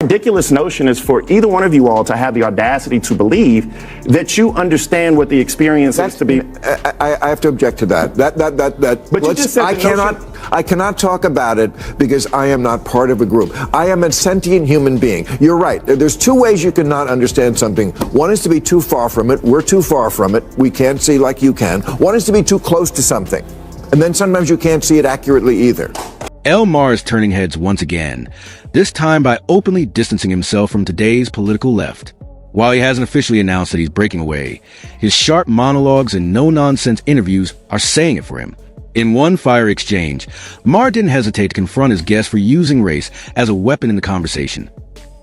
ridiculous notion is for either one of you all to have the audacity to believe that you understand what the experience is to be. I have to object to that. But you just said I cannot talk about it because I am not part of a group. I am a sentient human being. You're right. There's two ways you cannot understand something. One is to be too far from it. We're too far from it. We can't see like you can. One is to be too close to something. And then sometimes you can't see it accurately either. Bill Maher is turning heads once again, this time by openly distancing himself from today's political left. While he hasn't officially announced that he's breaking away, his sharp monologues and no-nonsense interviews are saying it for him. In one fiery exchange, Maher didn't hesitate to confront his guest for using race as a weapon in the conversation,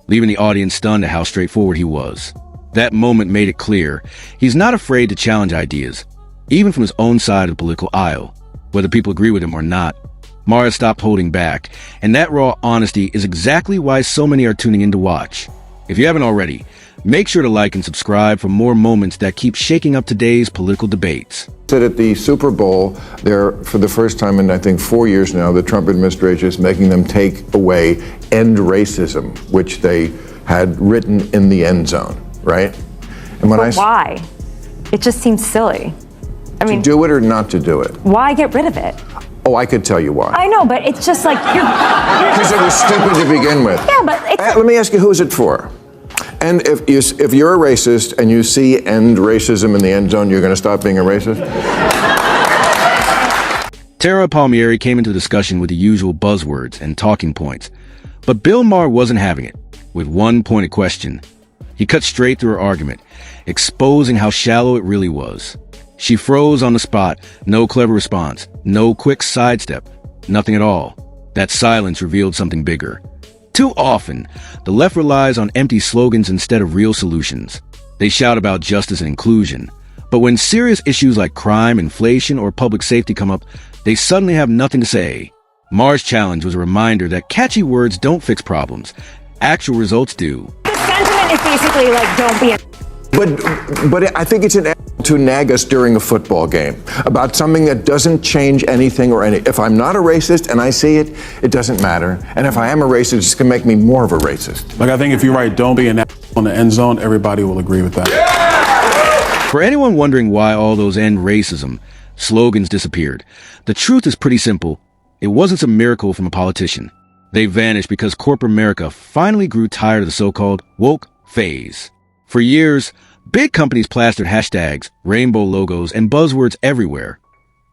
leaving the audience stunned at how straightforward he was. That moment made it clear he's not afraid to challenge ideas, even from his own side of the political aisle, whether people agree with him or not. Maher stopped holding back, and that raw honesty is exactly why so many are tuning in to watch. If you haven't already, make sure to like and subscribe for more moments that keep shaking up today's political debates. Said at the Super Bowl, there, for the first time in I think 4 years now, the Trump administration is making them take away "end racism," which they had written in the end zone, right? And when why? It just seems silly. I mean, to do it or not to do it? Why get rid of it? Oh, I could tell you why. I know, but it's just like because it was stupid to begin with. Yeah, but let me ask you, who is it for? And if you're a racist and you see "end racism" in the end zone, you're going to stop being a racist? Tara Palmieri came into the discussion with the usual buzzwords and talking points, but Bill Maher wasn't having it. With one pointed question, he cut straight through her argument, exposing how shallow it really was. She froze on the spot, no clever response, no quick sidestep, nothing at all. That silence revealed something bigger. Too often, the left relies on empty slogans instead of real solutions. They shout about justice and inclusion, but when serious issues like crime, inflation, or public safety come up, they suddenly have nothing to say. Maher's challenge was a reminder that catchy words don't fix problems. Actual results do. The sentiment is basically like, don't be a... But I think it's an to nag us during a football game about something that doesn't change anything or any. If I'm not a racist and I see it, it doesn't matter. And if I am a racist, it's going to make me more of a racist. Like, I think if you write "don't be an on the end zone," everybody will agree with that. Yeah! For anyone wondering why all those "end racism" slogans disappeared, the truth is pretty simple. It wasn't some miracle from a politician. They vanished because corporate America finally grew tired of the so-called woke phase. For years, big companies plastered hashtags, rainbow logos, and buzzwords everywhere.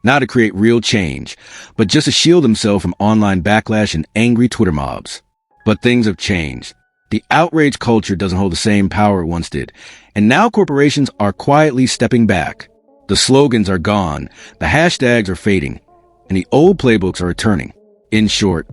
Not to create real change, but just to shield themselves from online backlash and angry Twitter mobs. But things have changed. The outrage culture doesn't hold the same power it once did, and now corporations are quietly stepping back. The slogans are gone, the hashtags are fading, and the old playbooks are returning. In short,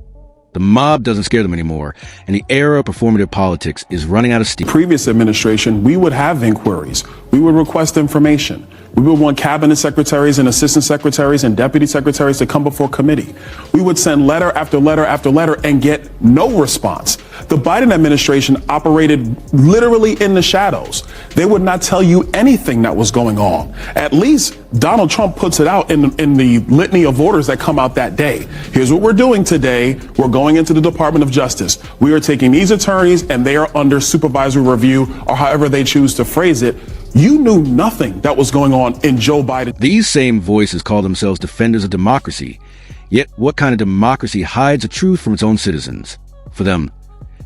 the mob doesn't scare them anymore, and the era of performative politics is running out of steam. Previous administration, we would have inquiries. We would request information. We would want cabinet secretaries and assistant secretaries and deputy secretaries to come before committee. We would send letter after letter after letter and get no response. The Biden administration operated literally in the shadows. They would not tell you anything that was going on. At least Donald Trump puts it out in the litany of orders that come out that day. Here's what we're doing today. We're going into the Department of Justice. We are taking these attorneys and they are under supervisory review, or however they choose to phrase it. You knew nothing that was going on in Joe Biden. These same voices call themselves defenders of democracy. Yet what kind of democracy hides the truth from its own citizens? For them,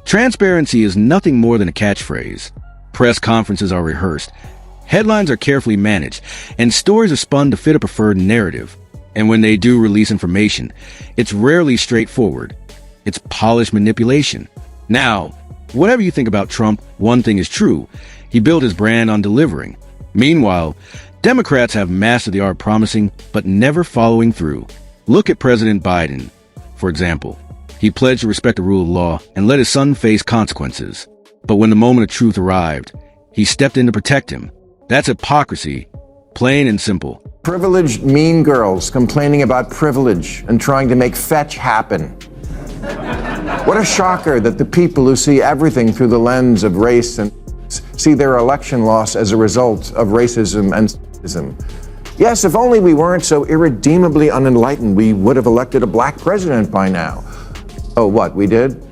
transparency is nothing more than a catchphrase. Press conferences are rehearsed. Headlines are carefully managed, and stories are spun to fit a preferred narrative. And when they do release information, it's rarely straightforward. It's polished manipulation. Now, whatever you think about Trump, one thing is true. He built his brand on delivering. Meanwhile, Democrats have mastered the art of promising, but never following through. Look at President Biden, for example. He pledged to respect the rule of law and let his son face consequences. But when the moment of truth arrived, he stepped in to protect him. That's hypocrisy, plain and simple. Privileged mean girls complaining about privilege and trying to make fetch happen. What a shocker that the people who see everything through the lens of race and see their election loss as a result of racism and sexism. Yes, if only we weren't so irredeemably unenlightened, we would have elected a black president by now. Oh, what, we did?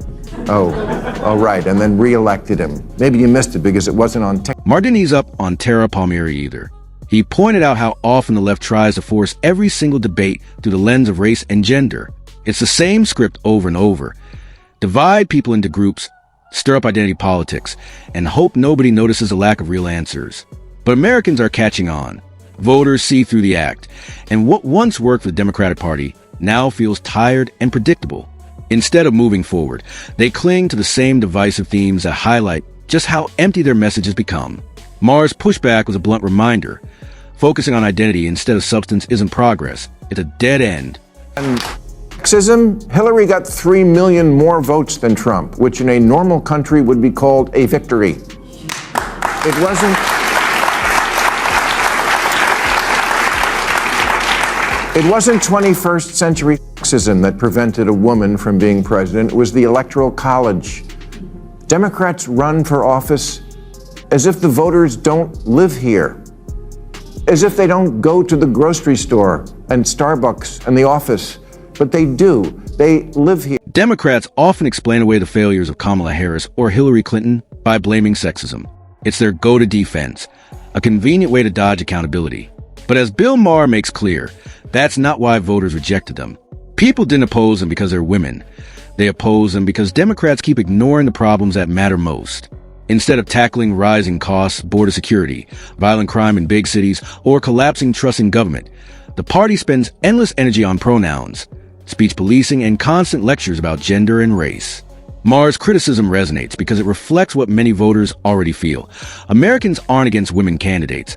Oh, right, and then re-elected him. Maybe you missed it because it wasn't on tape. Maher didn't ease up on Tara Palmieri either. He pointed out how often the left tries to force every single debate through the lens of race and gender. It's the same script over and over. Divide people into groups, stir up identity politics, and hope nobody notices the lack of real answers. But Americans are catching on. Voters see through the act, and what once worked for the Democratic Party now feels tired and predictable. Instead of moving forward, they cling to the same divisive themes that highlight just how empty their message has become. Maher's pushback was a blunt reminder. Focusing on identity instead of substance isn't progress. It's a dead end. And sexism, Hillary got 3 million more votes than Trump, which in a normal country would be called a victory. It wasn't 21st century sexism that prevented a woman from being president. It was the Electoral College. Democrats run for office as if the voters don't live here, as if they don't go to the grocery store and Starbucks and the office, but they do. They live here. Democrats often explain away the failures of Kamala Harris or Hillary Clinton by blaming sexism. It's their go-to defense, a convenient way to dodge accountability. But as Bill Maher makes clear, that's not why voters rejected them. People didn't oppose them because they're women. They oppose them because Democrats keep ignoring the problems that matter most. Instead of tackling rising costs, border security, violent crime in big cities, or collapsing trust in government, the party spends endless energy on pronouns, speech policing, and constant lectures about gender and race. Maher's criticism resonates because it reflects what many voters already feel. Americans aren't against women candidates.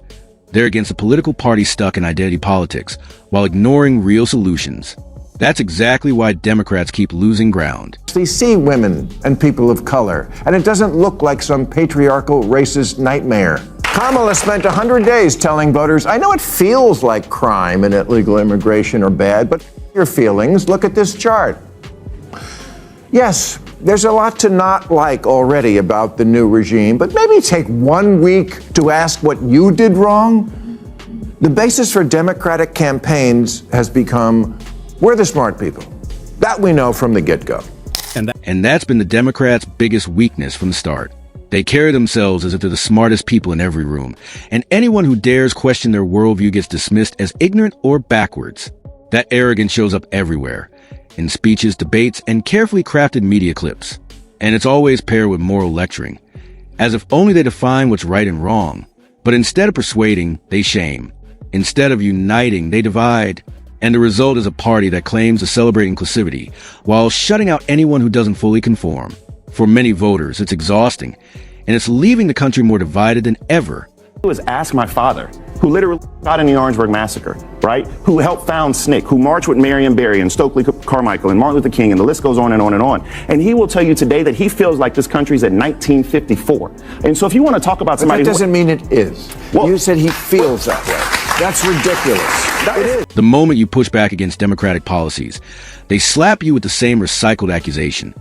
They're against a political party stuck in identity politics while ignoring real solutions. That's exactly why Democrats keep losing ground. They see women and people of color, and it doesn't look like some patriarchal, racist nightmare. Kamala spent 100 days telling voters, I know it feels like crime and illegal immigration are bad, but your feelings, look at this chart. Yes, there's a lot to not like already about the new regime, but maybe take 1 week to ask what you did wrong. The basis for Democratic campaigns has become, we're the smart people. That we know from the get-go. And that's been the Democrats' biggest weakness from the start. They carry themselves as if they're the smartest people in every room, and anyone who dares question their worldview gets dismissed as ignorant or backwards. That arrogance shows up everywhere, in speeches, debates, and carefully crafted media clips. And it's always paired with moral lecturing, as if only they define what's right and wrong. But instead of persuading, they shame. Instead of uniting, they divide. And the result is a party that claims to celebrate inclusivity while shutting out anyone who doesn't fully conform. For many voters, it's exhausting, and it's leaving the country more divided than ever. Was ask my father, who literally died in the Orangeburg Massacre, right? Who helped found SNCC, who marched with Marion Barry and Stokely Carmichael and Martin Luther King, and the list goes on and on and on. And he will tell you today that he feels like this country's at 1954. And so if you want to talk about somebody... But that doesn't mean it is. Well, you said he feels that way. That's ridiculous. It is. The moment you push back against Democratic policies, they slap you with the same recycled accusation,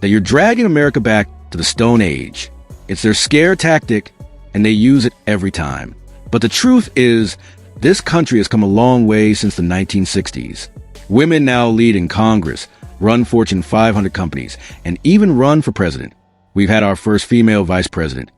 that you're dragging America back to the Stone Age. It's their scare tactic, and they use it every time. But the truth is, this country has come a long way since the 1960s. Women now lead in Congress, run Fortune 500 companies, and even run for president. We've had our first female vice president,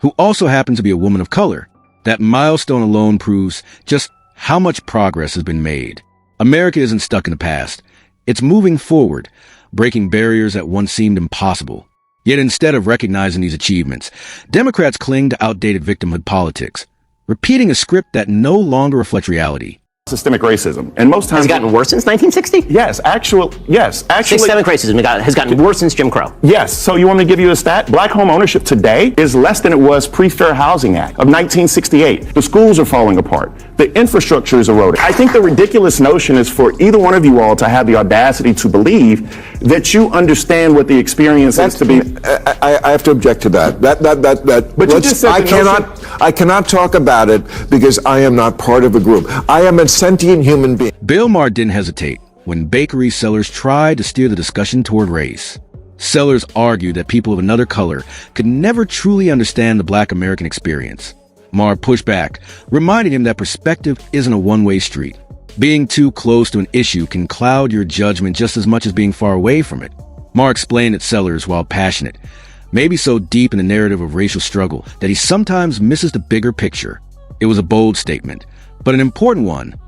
who also happens to be a woman of color. That milestone alone proves just how much progress has been made. America isn't stuck in the past. It's moving forward, breaking barriers that once seemed impossible. Yet instead of recognizing these achievements, Democrats cling to outdated victimhood politics, repeating a script that no longer reflects reality. Systemic racism. And most times... Has it gotten worse since 1960? Yes, actually... Systemic racism has gotten worse since Jim Crow. Yes. So you want me to give you a stat? Black home ownership today is less than it was pre-Fair Housing Act of 1968. The schools are falling apart. The infrastructure is eroding. I think the ridiculous notion is for either one of you all to have the audacity to believe that you understand what the experience is to be... I have to object to that. But you just said I cannot talk about it because I am not part of a group. I am a sentient human being. Bill Maher didn't hesitate when bakery sellers tried to steer the discussion toward race. Sellers argued that people of another color could never truly understand the Black American experience. Maher pushed back, reminding him that perspective isn't a one-way street. Being too close to an issue can cloud your judgment just as much as being far away from it. Maher explained at Sellers while passionate, maybe so deep in the narrative of racial struggle that he sometimes misses the bigger picture. It was a bold statement, but an important one.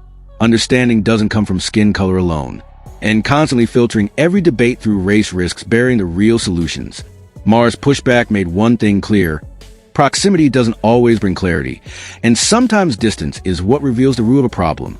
Understanding doesn't come from skin color alone, and constantly filtering every debate through race risks bearing the real solutions. Maher's pushback made one thing clear. Proximity doesn't always bring clarity, and sometimes distance is what reveals the root of a problem.